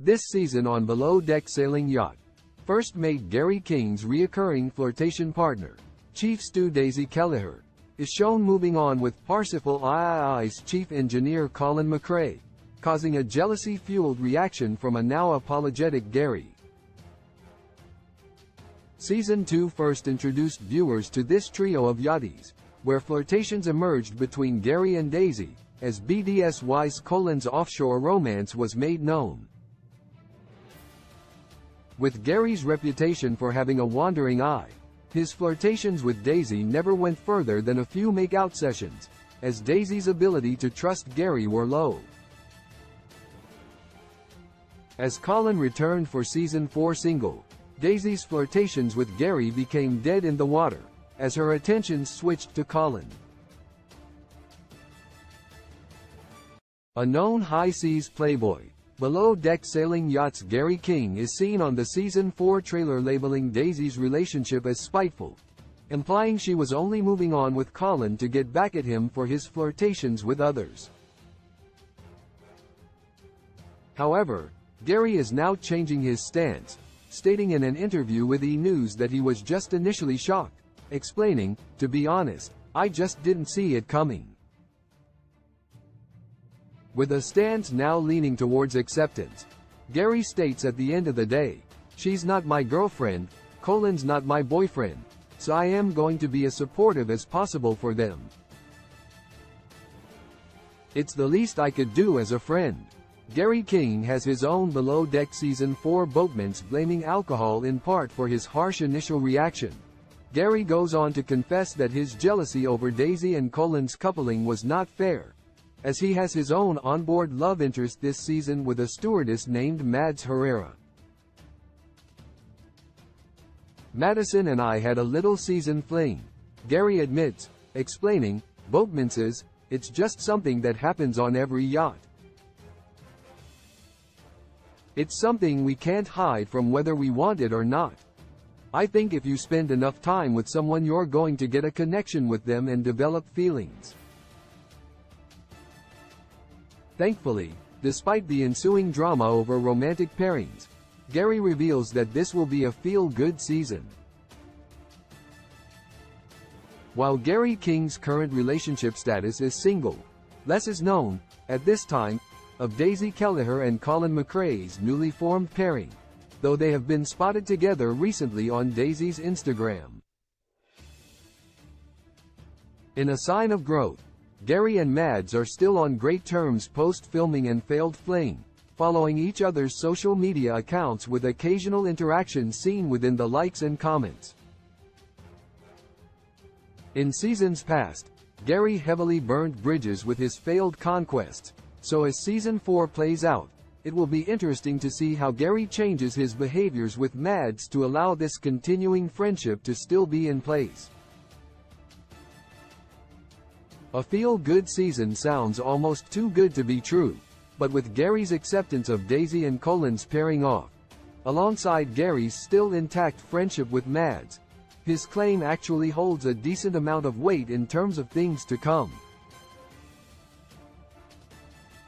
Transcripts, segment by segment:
this season on Below Deck Sailing Yacht. First mate Gary King's reoccurring flirtation partner, Chief Stew Daisy Kelleher, is shown moving on with Parsifal III's chief engineer Colin McRae, causing a jealousy-fueled reaction from a now apologetic Gary. Season 2 first introduced viewers to this trio of yachties, where flirtations emerged between Gary and Daisy, as BDSY's Colin's offshore romance was made known. With Gary's reputation for having a wandering eye, his flirtations with Daisy never went further than a few make-out sessions, as Daisy's ability to trust Gary were low. As Colin returned for Season 4 single, Daisy's flirtations with Gary became dead in the water, as her attentions switched to Colin. A known high seas playboy, Below Deck Sailing Yacht's Gary King is seen on the Season 4 trailer labeling Daisy's relationship as spiteful, implying she was only moving on with Colin to get back at him for his flirtations with others. However, Gary is now changing his stance, stating in an interview with E! News that he was just initially shocked, explaining, "To be honest, I just didn't see it coming." With a stance now leaning towards acceptance, Gary states at the end of the day, "She's not my girlfriend, Colin's not my boyfriend, so I am going to be as supportive as possible for them. It's the least I could do as a friend." Gary King has his own Below Deck Season 4 boatmates blaming alcohol in part for his harsh initial reaction. Gary goes on to confess that his jealousy over Daisy and Colin's coupling was not fair, as he has his own onboard love interest this season with a stewardess named Mads Herrera. "Madison and I had a little season fling," Gary admits, explaining, "Boatmances, it's just something that happens on every yacht. It's something we can't hide from whether we want it or not. I think if you spend enough time with someone you're going to get a connection with them and develop feelings." Thankfully, despite the ensuing drama over romantic pairings, Gary reveals that this will be a feel-good season. While Gary King's current relationship status is single, less is known, at this time, of Daisy Kelleher and Colin McRae's newly formed pairing, though they have been spotted together recently on Daisy's Instagram. In a sign of growth, Gary and Mads are still on great terms post-filming and failed fling, following each other's social media accounts with occasional interaction seen within the likes and comments. In seasons past, Gary heavily burned bridges with his failed conquests, so as Season 4 plays out, it will be interesting to see how Gary changes his behaviors with Mads to allow this continuing friendship to still be in place. A feel-good season sounds almost too good to be true, but with Gary's acceptance of Daisy and Colin's pairing off, alongside Gary's still intact friendship with Mads, his claim actually holds a decent amount of weight in terms of things to come.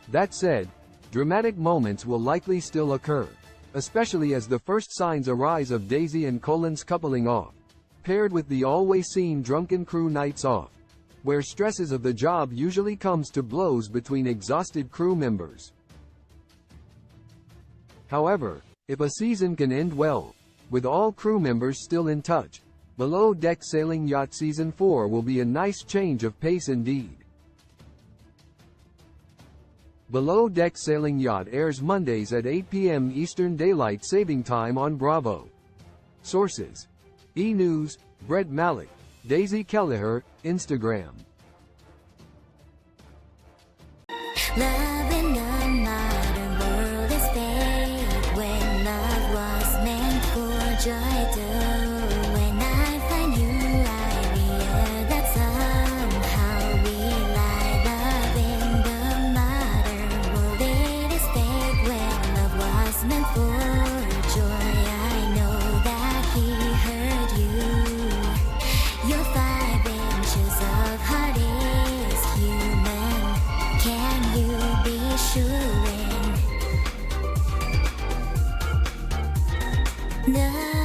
That said, dramatic moments will likely still occur, especially as the first signs arise of Daisy and Colin's coupling off, paired with the always-seen drunken crew nights off, where stresses of the job usually comes to blows between exhausted crew members. However, if a season can end well, with all crew members still in touch, Below Deck Sailing Yacht Season 4 will be a nice change of pace indeed. Below Deck Sailing Yacht airs Mondays at 8 p.m. Eastern Daylight Saving Time on Bravo. Sources: E! News, Brett Malik, Daisy Kelleher, Instagram. Love in the modern world is fake when love was meant for joy too. When I find you, I realize that somehow we lie. Love in the modern world, it is fake when love was meant for joy. I know that he heard you. Your 5 inches of heart 널